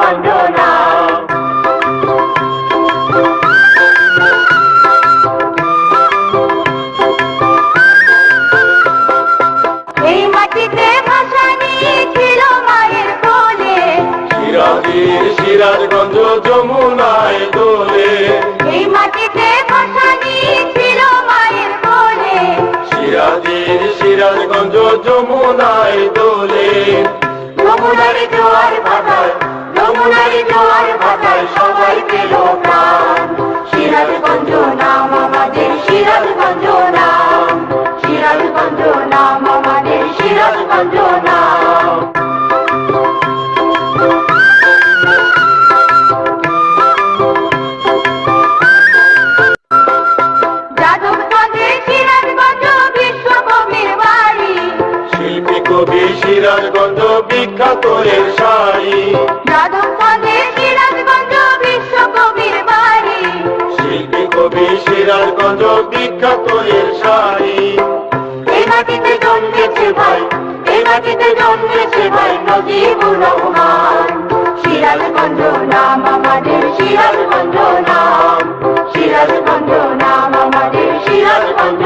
সিরাজগঞ্জ নাম। এই মাটিতে ভাসানী ছিল মায়ের কোলে, সিরাজের সিরাজগঞ্জ যমুনায় দোলে। এই মাটিতে ভাসানী ছিল মায়ের কোলে, সিরাজের সিরাজগঞ্জ যমুনায় দোলে। যমুনার জোয়ার ভাটায়, যমুনার জোয়ার ভাটায় সবাই পেল প্রাণ। সিরাজগঞ্জ নাম আমাদের, সিরাজগঞ্জ নাম, সিরাজগঞ্জ নাম আমাদের, সিরাজগঞ্জ নাম। যাদবগঞ্জে সিরাজগঞ্জ বিশ্বকবির বাড়ি, শিল্পী কবি সিরাজগঞ্জ বিখ্যাত এর শাড়ি। যাদবগঞ্জে সিরাজগঞ্জ বিশ্বকবির বাড়ি, শিল্পী কবি সিরাজগঞ্জ বিখ্যাত এর শাড়ি। এই মাটিতে জন্মেছে ভাই, এই মাটিতে জন্মেছে ভাই নজিবুর রহমান। সিরাজগঞ্জ নাম আমাদের, সিরাজগঞ্জ নাম, সিরাজগঞ্জ নাম আমাদের, সিরাজগঞ্জ